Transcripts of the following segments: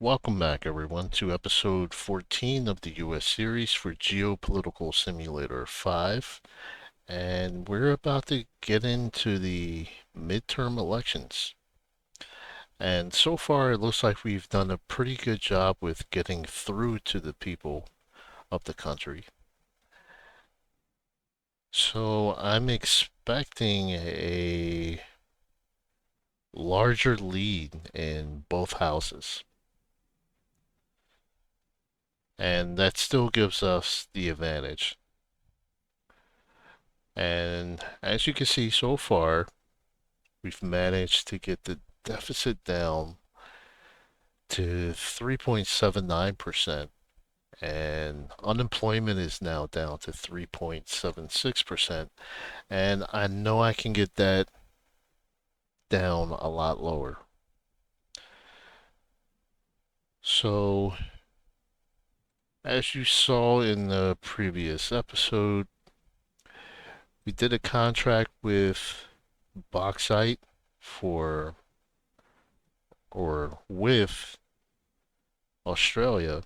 Welcome back, everyone, to episode 14 of the US series for Geopolitical Simulator 5. And we're about to get into the midterm elections. And so far, it looks like we've done a pretty good job with getting through to the people of the country. So I'm expecting a larger lead in both houses. And that still gives us the advantage. And as you can see so far, we've managed to get the deficit down to 3.79%, and unemployment is now down to 3.76%. And I know I can get that down a lot lower. So, as you saw in the previous episode, we did a contract with bauxite for or with Australia.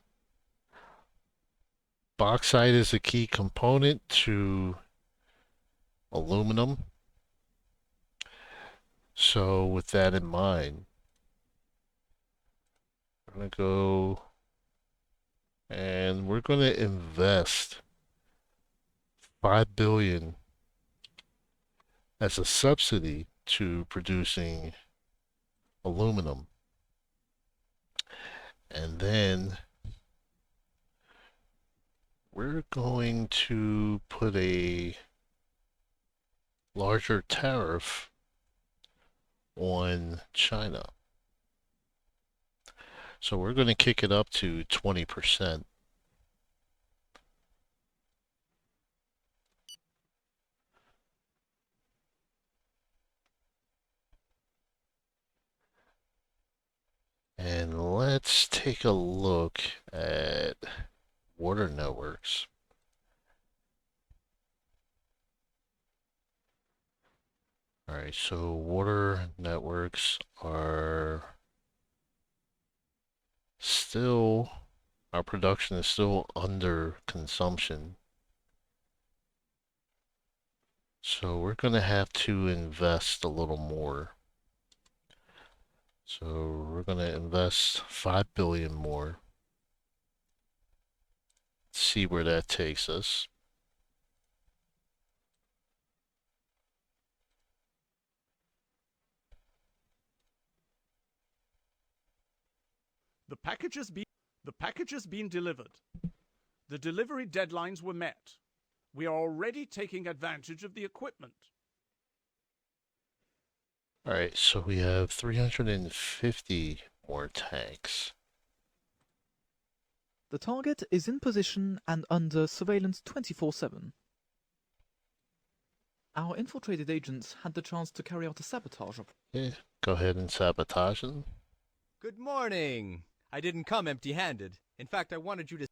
Bauxite is a key component to aluminum. So with that in mind, we're going to go and we're going to invest 5 billion as a subsidy to producing aluminum. And then we're going to put a larger tariff on China. So we're going to kick it up to 20%. And let's take a look at water networks. All right, so water networks are still, our production is still under consumption. So we're going to have to invest a little more. So we're going to invest 5 billion more. See where that takes us. The package has been delivered. The delivery deadlines were met. We are already taking advantage of the equipment. All right, so we have 350 more tanks. The target is in position and under surveillance 24/7. Our infiltrated agents had the chance to carry out a sabotage operation. Yeah, go ahead and sabotage them. Good morning. I didn't come empty-handed. In fact, I wanted you to...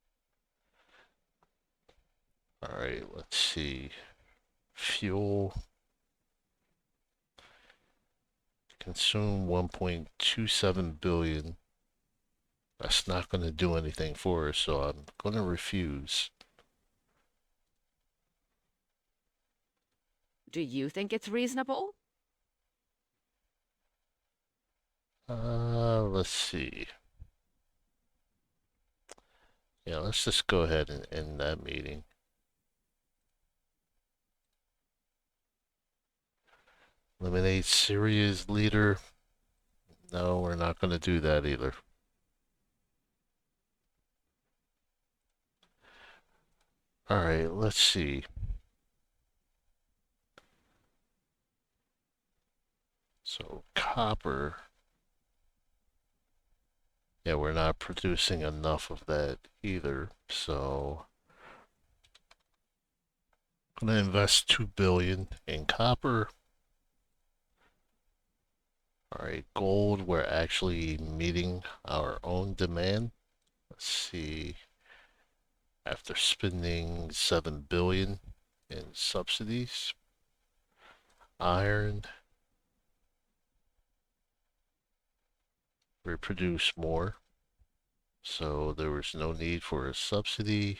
All right, let's see. Fuel. Consume 1.27 billion. That's not going to do anything for us, so I'm going to refuse. Do you think it's reasonable? Let's see. Yeah, let's just go ahead and end that meeting. Eliminate Syria's leader. No, we're not going to do that either. Alright, let's see. So, copper. Yeah, we're not producing enough of that either, so I'm going to invest 2 billion in copper. Alright, gold, we're actually meeting our own demand. Let's see. After spending 7 billion in subsidies. Iron. We produce more. So there was no need for a subsidy.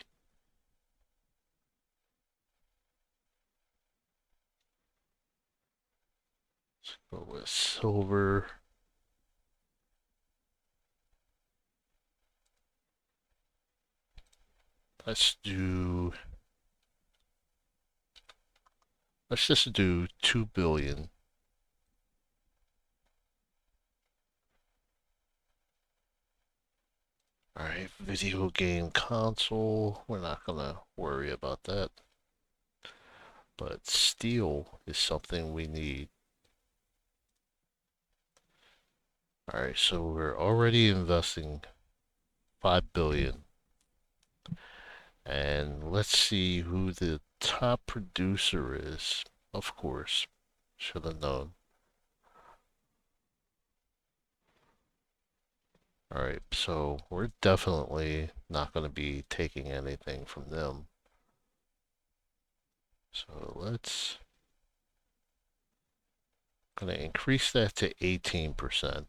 Let's go with silver. Let's do, let's just do 2 billion. All right, video game console. We're not gonna worry about that. But steel is something we need. All right, so we're already investing 5 billion. And let's see who the top producer is. Of course, should have known. All right, so we're definitely not going to be taking anything from them. So let's going to increase that to 18%.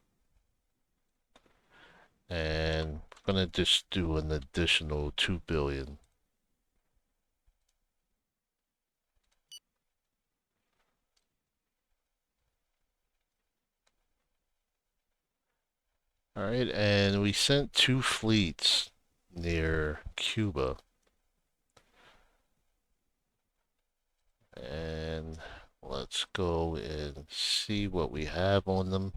And we're going to just do an additional 2 billion. All right, and we sent 2 fleets near Cuba. And let's go and see what we have on them.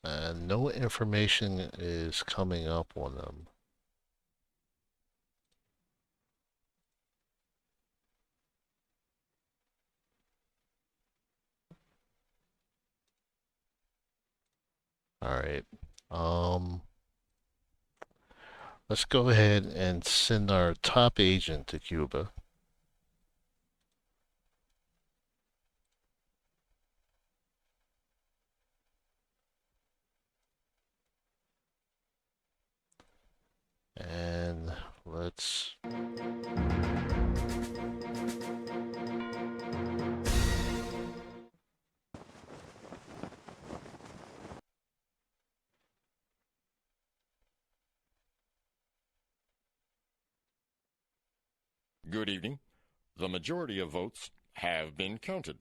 And no information is coming up on them. All right. Um, let's go ahead and send our top agent to Cuba. And let's Good evening. The majority of votes have been counted.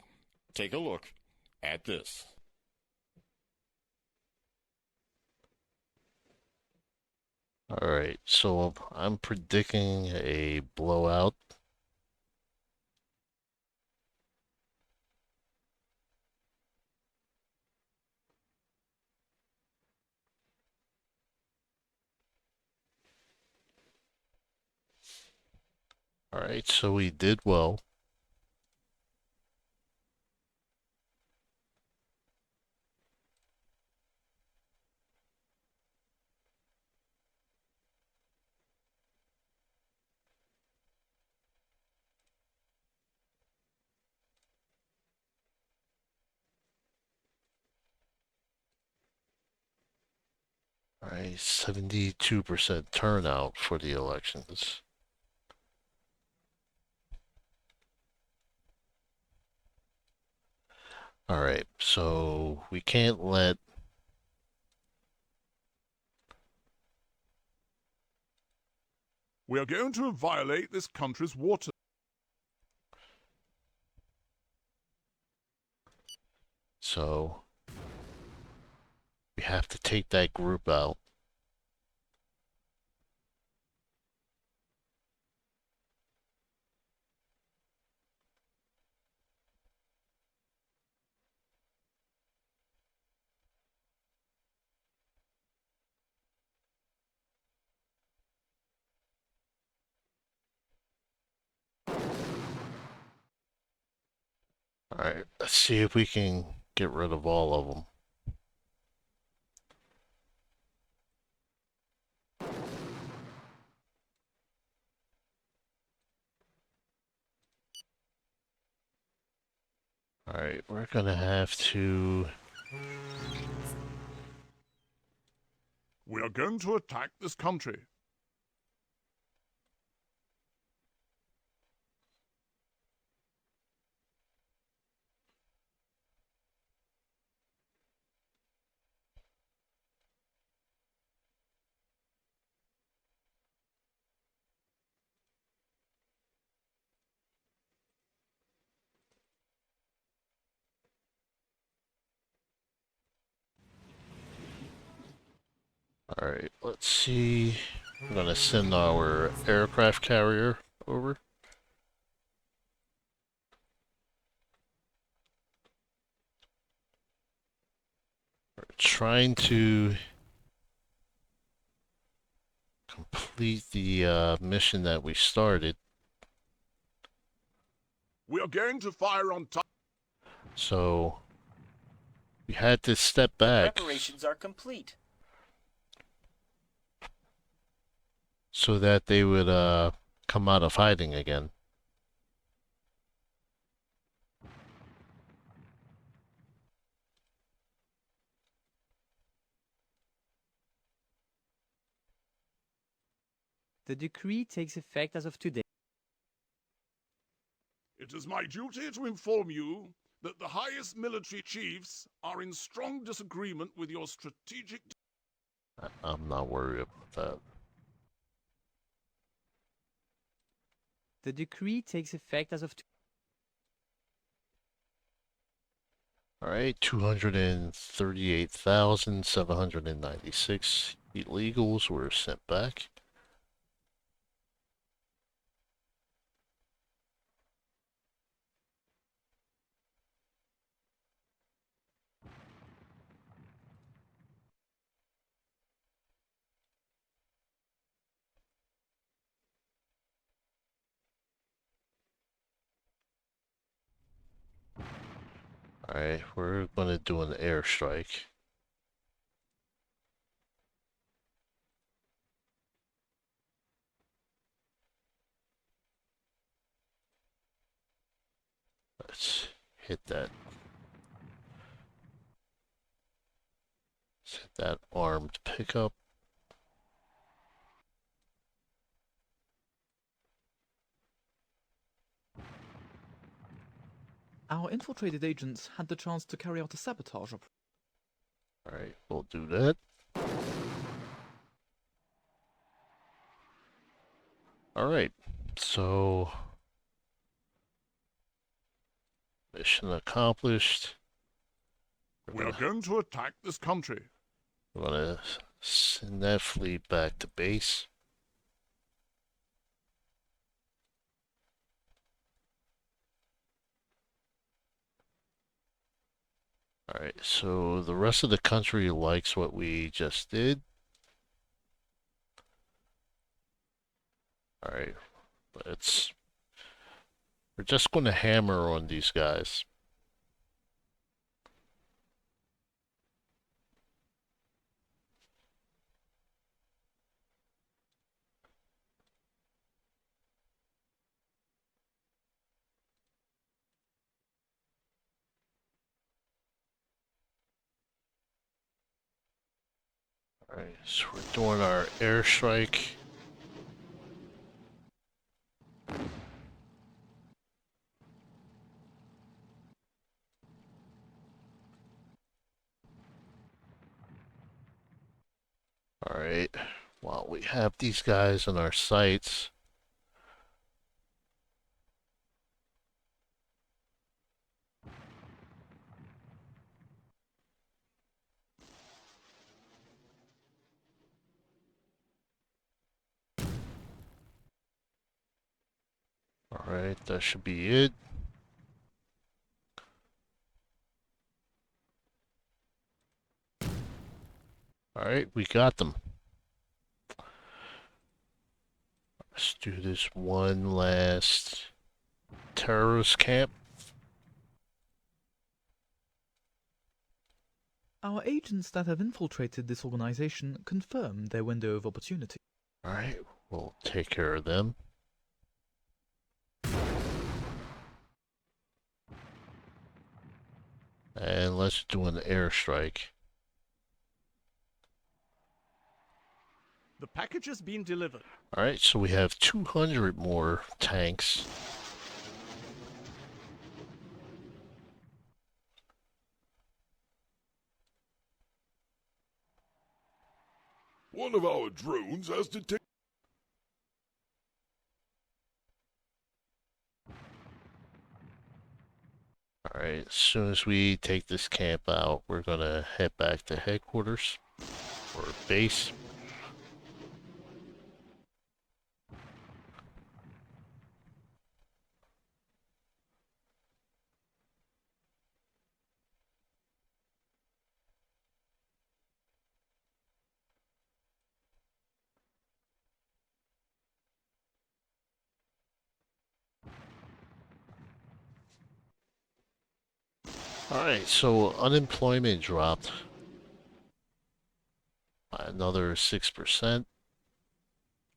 Take a look at this. All right. So I'm predicting a blowout. All right. So we did well. All right. 72% turnout for the elections. All right. So we can't let We are going to violate this country's water. So we have to take that group out. All right, let's see if we can get rid of all of them. All right, we're gonna have to. We are going to attack this country. Alright, let's see. We're gonna send our aircraft carrier over. We're trying to complete the mission that we started. We are going to fire on top. So we had to step back Preparations are complete. so that they would come out of hiding again. The decree takes effect as of today. It is my duty to inform you that the highest military chiefs are in strong disagreement with your strategic. I'm not worried about that. The decree takes effect as of Alright, 238,796 illegals were sent back. Alright, we're gonna do an airstrike. Let's hit that. Let's hit that armed pickup. Our infiltrated agents had the chance to carry out a sabotage operation. Alright, we'll do that. Alright, so mission accomplished. We are going to attack this country. We're gonna send that fleet back to base. Alright, so the rest of the country likes what we just did. Alright, we're just gonna hammer on these guys. Alright, so we're doing our airstrike. Alright, while we have these guys in our sights, alright, that should be it. Alright, we got them. Let's do this one last terrorist camp. Our agents that have infiltrated this organization confirm their window of opportunity. Alright, we'll take care of them. And let's do an airstrike. The package has been delivered. Alright, so we have 200 more tanks. One of our drones has detected. Alright, as soon as we take this camp out, we're gonna head back to headquarters or base. Alright, so unemployment dropped by another 6%,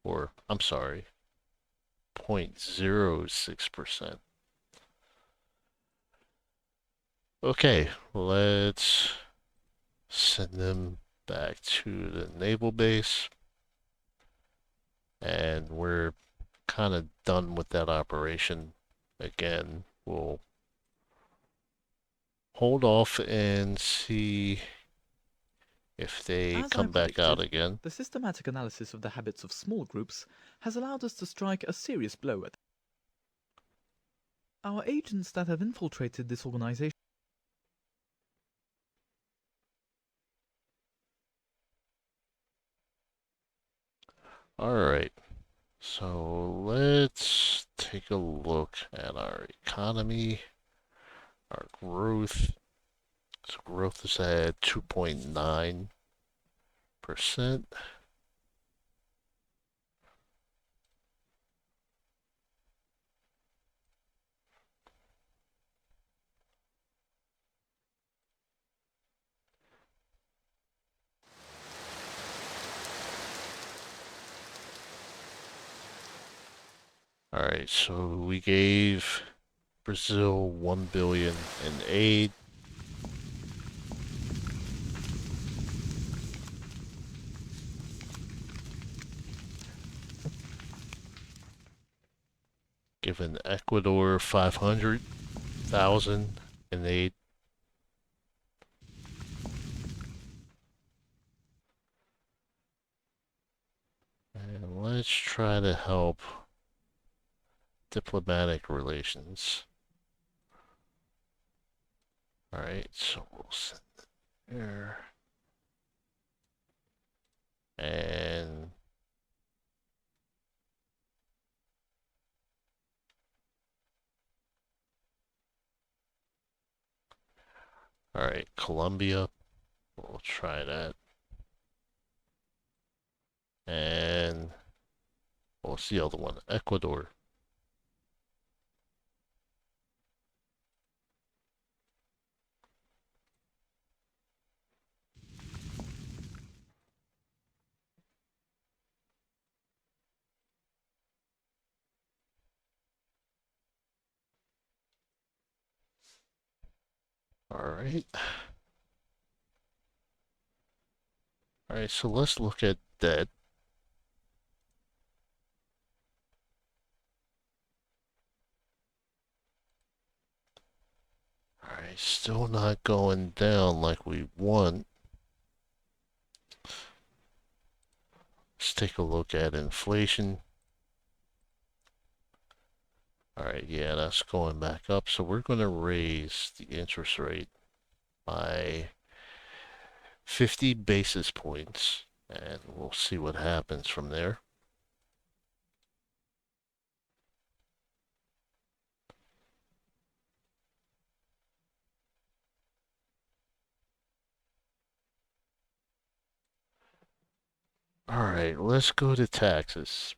or I'm sorry, 0.06%. Okay, let's send them back to the naval base. And we're kind of done with that operation. Again, we'll hold off and see if they As I come back out predicted, again. the systematic analysis of the habits of small groups has allowed us to strike a serious blow at our agents that have infiltrated this organization. Alright, so let's take a look at our economy, our growth. So growth is at 2.9%. Alright, so we gave Brazil 1 billion in aid. Given Ecuador 500,000 in aid. And let's try to help diplomatic relations. Alright, so we'll send it there. And alright, Colombia. We'll try that. And what's the other one? Ecuador. Alright. Alright, so let's look at debt. Alright, still not going down like we want. Let's take a look at inflation. Alright, yeah, that's going back up. So we're going to raise the interest rate by 50 basis points. And we'll see what happens from there. Alright, let's go to taxes.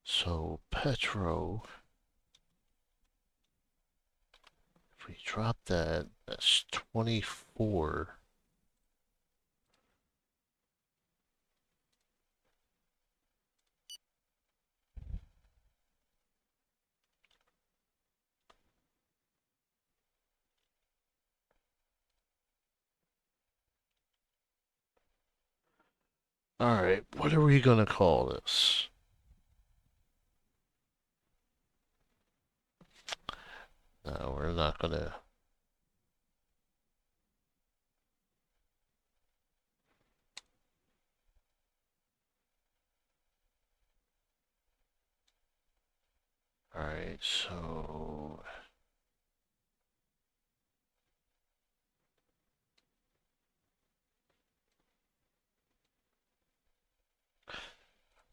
So, Petro, if we drop that, that's 24. Alright, what are we gonna call this? No, we're not gonna. Alright, so.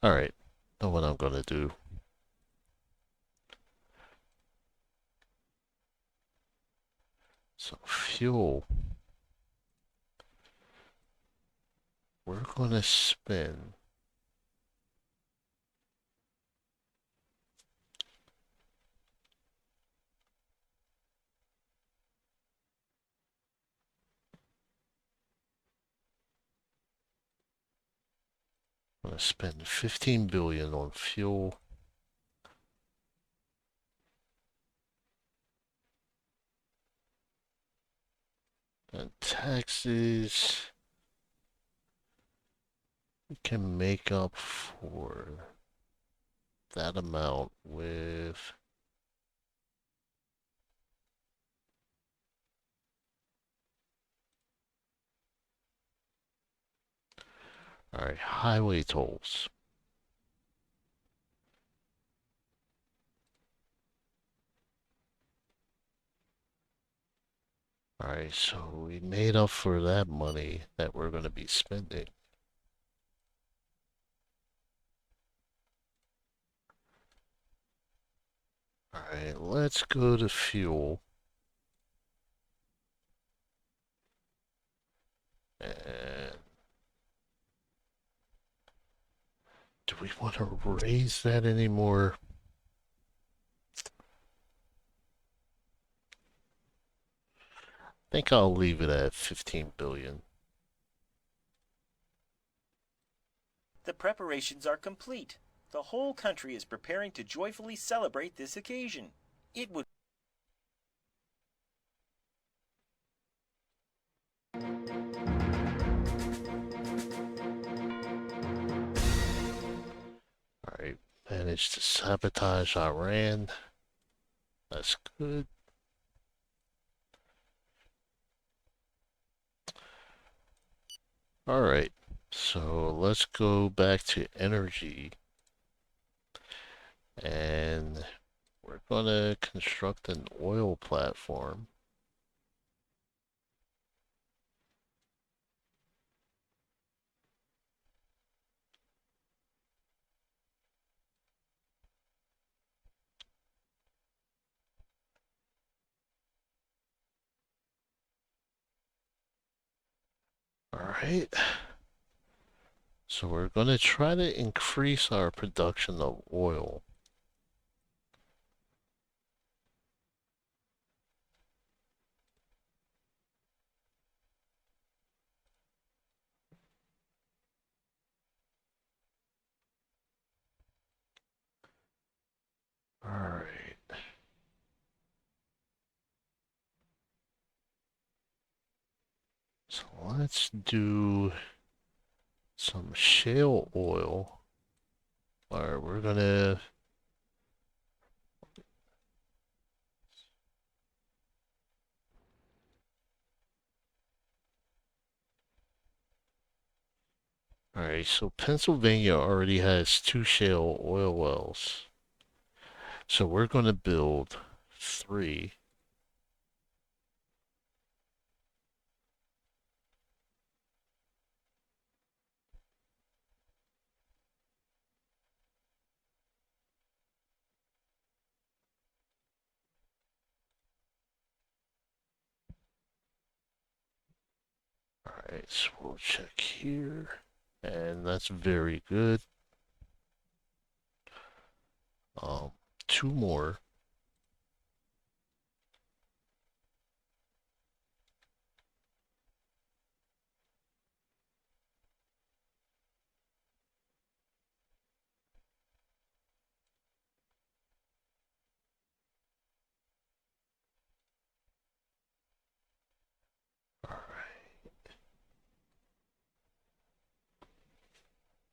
Alright, know what I'm gonna do. So, fuel. We're gonna spend I'm gonna spend 15 billion on fuel. And taxes. We can make up for that amount with alright, highway tolls. Alright, so we made up for that money that we're gonna be spending. Alright, let's go to fuel. And do we want to raise that anymore? I think I'll leave it at 15 billion. The preparations are complete. The whole country is preparing to joyfully celebrate this occasion. It would Alright, managed to sabotage Iran. That's good. Alright, so let's go back to energy. And we're gonna construct an oil platform. Alright. So we're going to try to increase our production of oil. Alright. So let's do some shale oil. Alright, we're gonna Alright, so Pennsylvania already has 2 shale oil wells. So we're gonna build 3. Alright, so we'll check here. And that's very good. 2 more.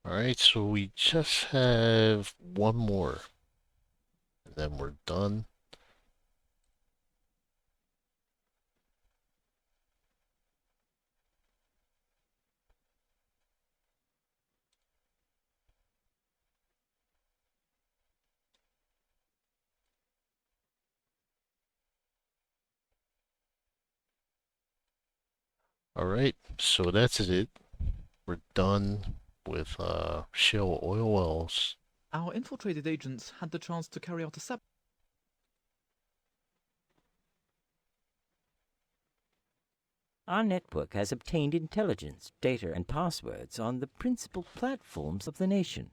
Alright, so we just have 1 more. And then we're done. Alright, so that's it. We're done with shale oil wells. Our infiltrated agents had the chance to carry out a Our network has obtained intelligence, data, and passwords on the principal platforms of the nation.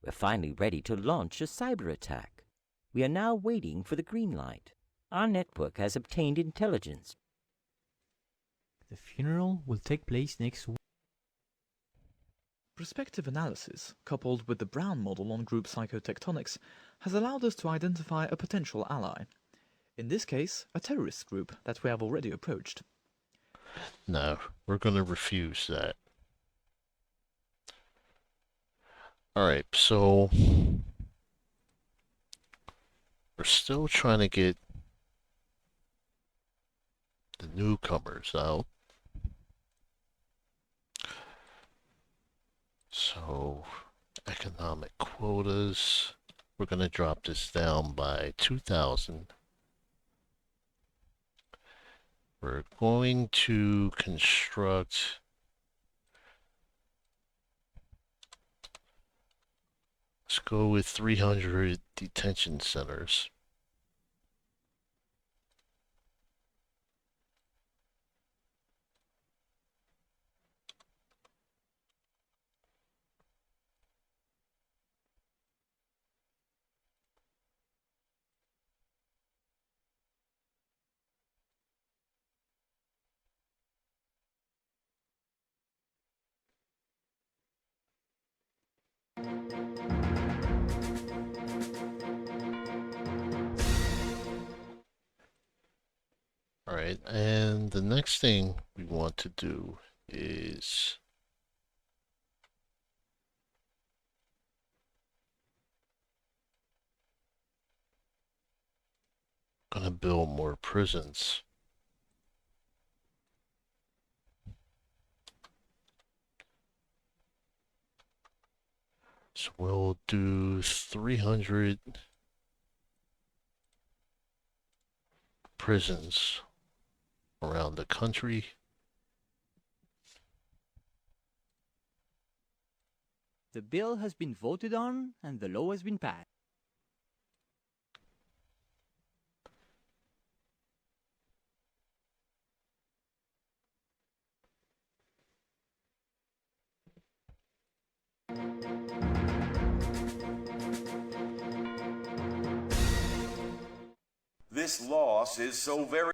We're finally ready to launch a cyber attack. We are now waiting for the green light. Our network has obtained intelligence. The funeral will take place next week. Prospective analysis, coupled with the Brown model on group psychotectonics, has allowed us to identify a potential ally. In this case, a terrorist group that we have already approached. No, we're going to refuse that. Alright, so we're still trying to get the newcomers out. So, economic quotas. We're going to drop this down by 2,000. We're going to construct let's go with 300 detention centers. Alright, and the next thing we want to do is gonna build more prisons. So we'll do 300 prisons around the country. The bill has been voted on and the law has been passed. This loss is so very...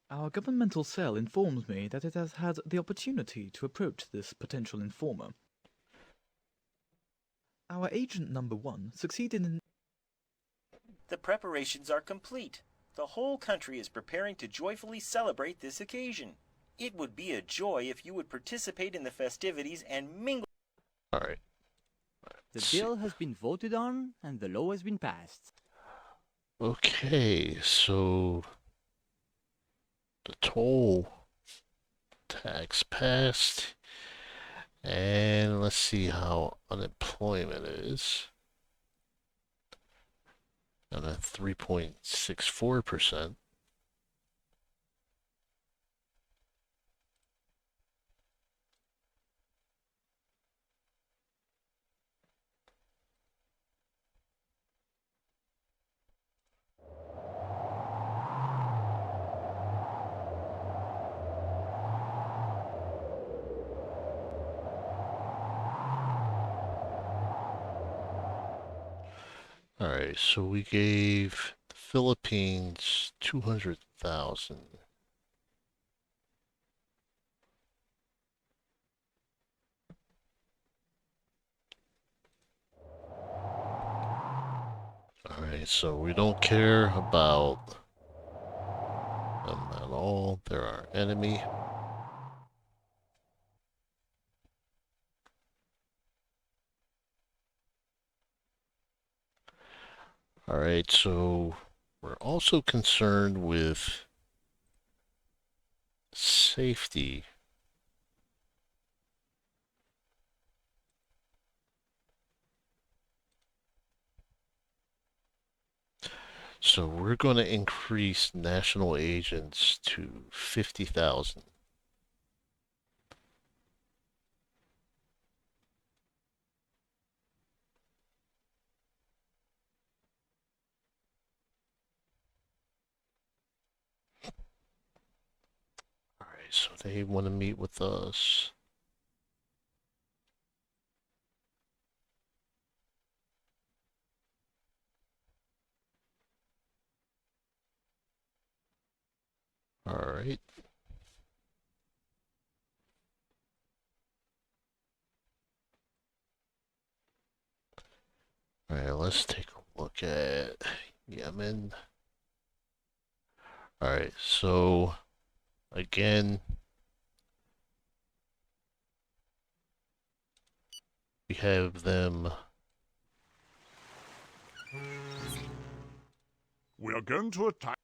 Our governmental cell informs me that it has had the opportunity to approach this potential informer. Our agent number 1 succeeded in... The preparations are complete. The whole country is preparing to joyfully celebrate this occasion. It would be a joy if you would participate in the festivities and mingle. Alright. The bill has been voted on and the law has been passed. Okay, so the toll tax passed. And let's see how unemployment is. And at 3.64%. Alright, so we gave the Philippines 200,000. Alright, so we don't care about them at all. They're our enemy. Alright, so we're also concerned with safety. So we're going to increase national agents to 50,000. Alright, so they want to meet with us. Alright. Alright, let's take a look at Yemen. Alright, so again, we have them. We are going to attack.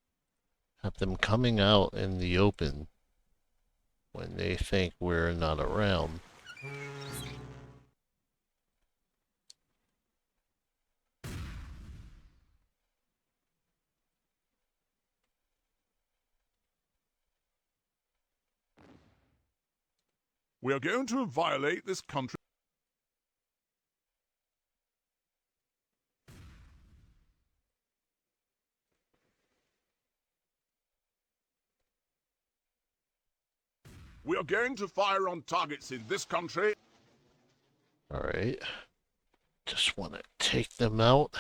Have them coming out in the open when they think we're not around. We are going to violate this country. We are going to fire on targets in this country. Alright. Just want to take them out.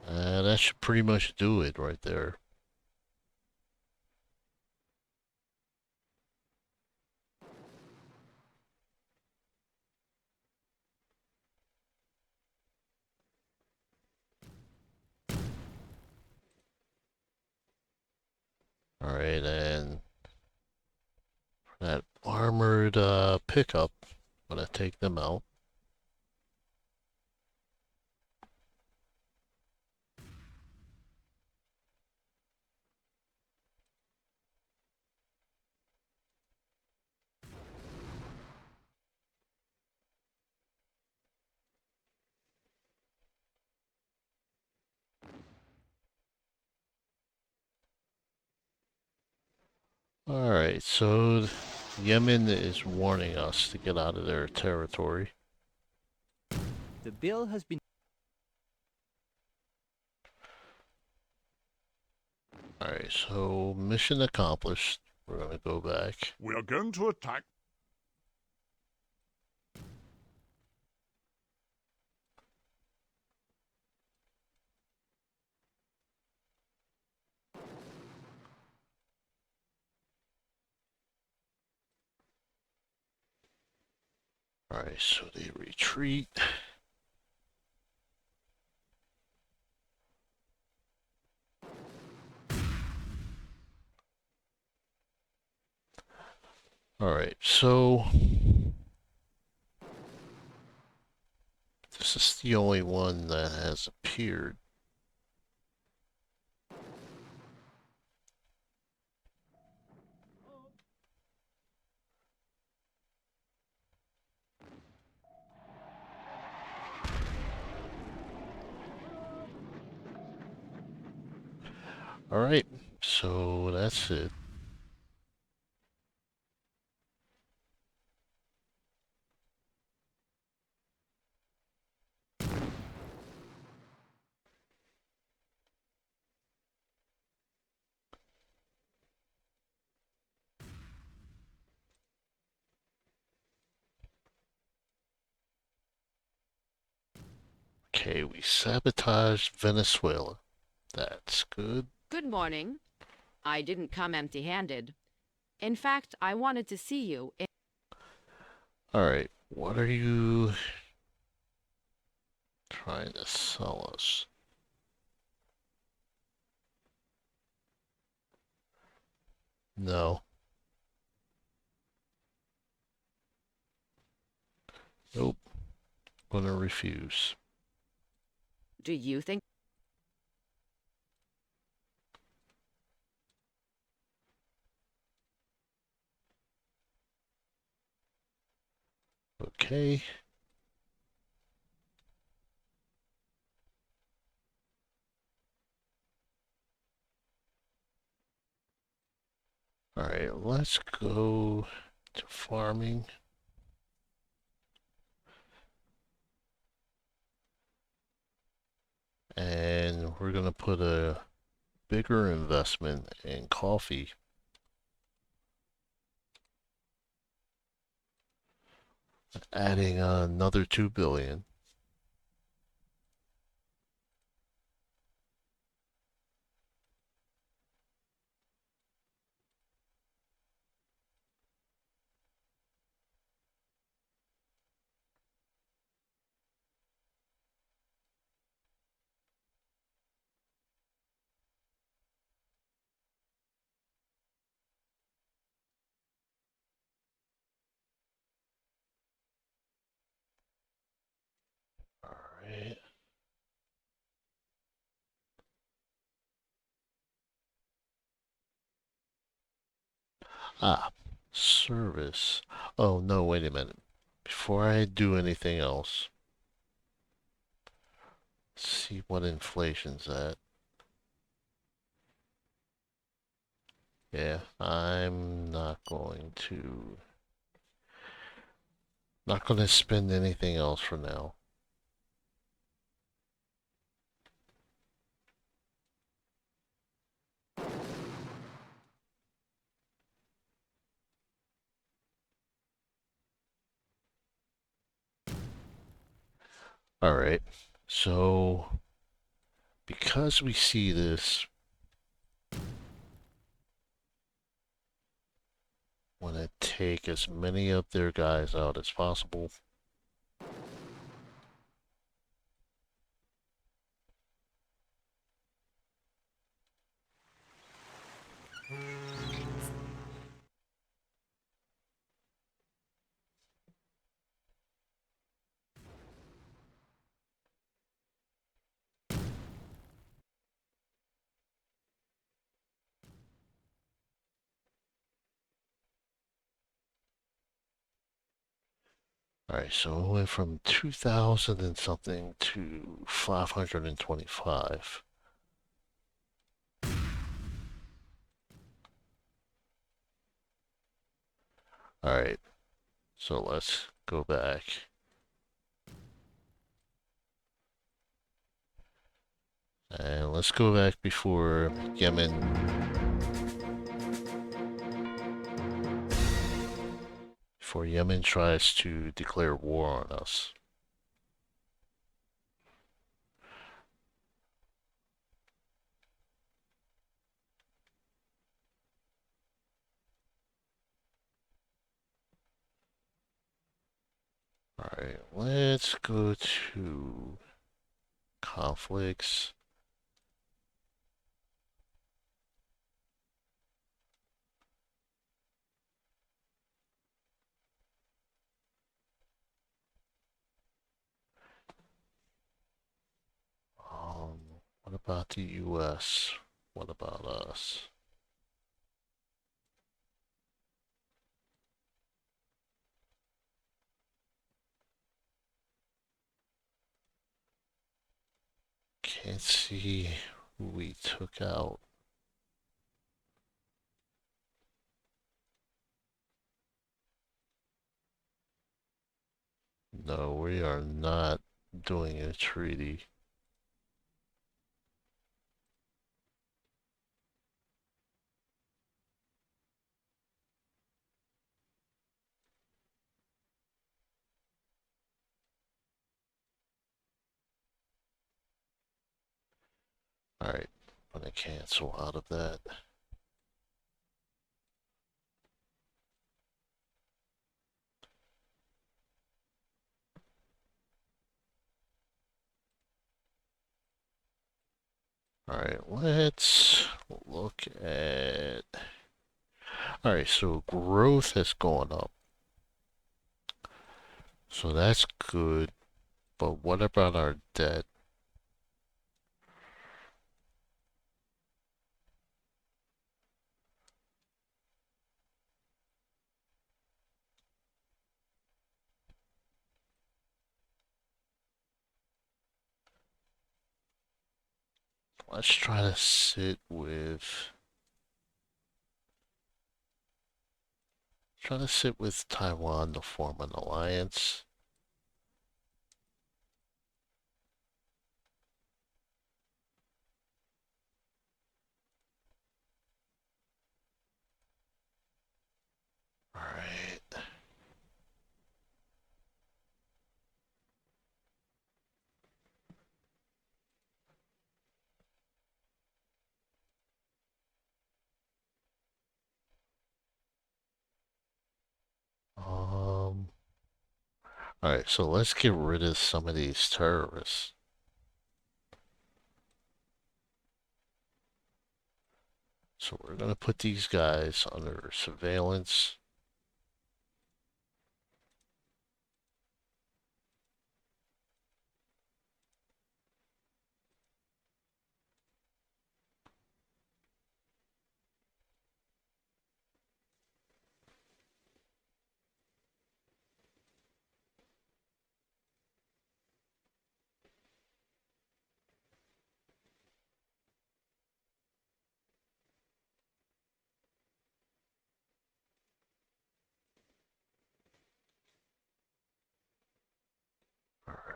That should pretty much do it right there. Alright, and for that armored pickup, I'm gonna take them out. Alright, so Yemen is warning us to get out of their territory. The bill has been... Alright, so mission accomplished. We're gonna go back. We are going to attack. Alright, so they retreat. Alright, so this is the only one that has appeared. Alright, so that's it. Okay, we sabotaged Venezuela. That's good. Good morning. I didn't come empty-handed. In fact, I wanted to see you. Alright, what are you trying to sell us? No. Nope. Gonna refuse. Do you think... Okay. Alright, let's go to farming. And we're gonna put a bigger investment in coffee. Adding another 2 billion. Ah, service. Oh, no, wait a minute. Before I do anything else, see what inflation's at. Yeah, I'm not going to spend anything else for now. All right. So, because we see this, want to take as many of their guys out as possible. All right, so it went from 2,000 and something to 525. All right, so let's go back. And let's go back before Yemen tries to declare war on us. All right, let's go to conflicts. What about the US? What about us? Can't see who we took out. No, we are not doing a treaty. Alright, I'm gonna cancel out of that. Alright, let's look at... Alright, so growth has gone up. So that's good, but what about our debt? Let's try to sit with... Try to sit with Taiwan to form an alliance. Alright. Alright, so let's get rid of some of these terrorists. So we're gonna put these guys under surveillance.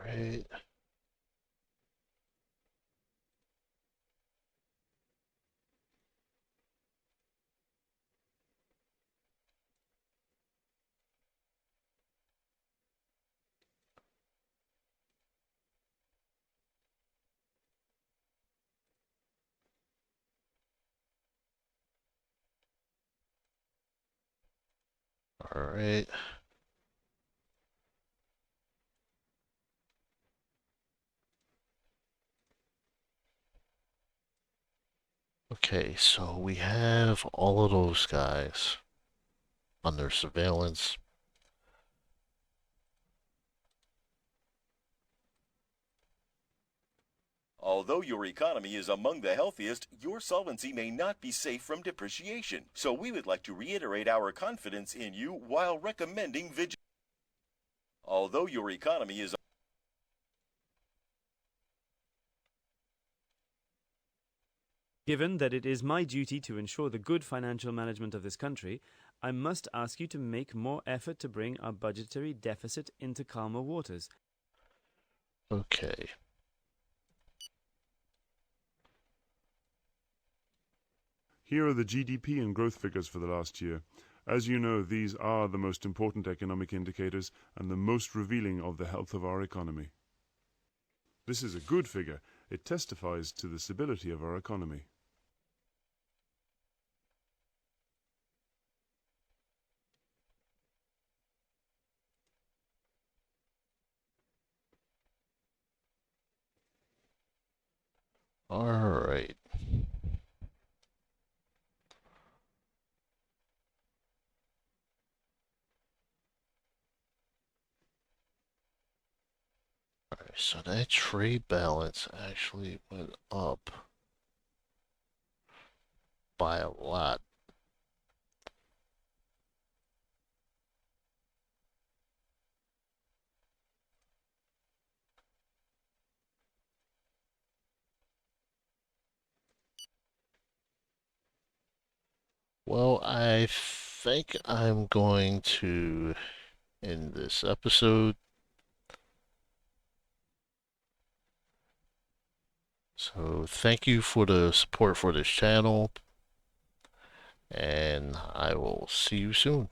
right. All right. Okay, so we have all of those guys under surveillance. Although your economy is among the healthiest, your solvency may not be safe from depreciation. So we would like to reiterate our confidence in you while recommending vigilance. Although your economy is Given that it is my duty to ensure the good financial management of this country, I must ask you to make more effort to bring our budgetary deficit into calmer waters. Okay. Here are the GDP and growth figures for the last year. As you know, these are the most important economic indicators and the most revealing of the health of our economy. This is a good figure. It testifies to the stability of our economy. All right. All right, so that trade balance actually went up by a lot. Well, I think I'm going to end this episode. So thank you for the support for this channel, and I will see you soon.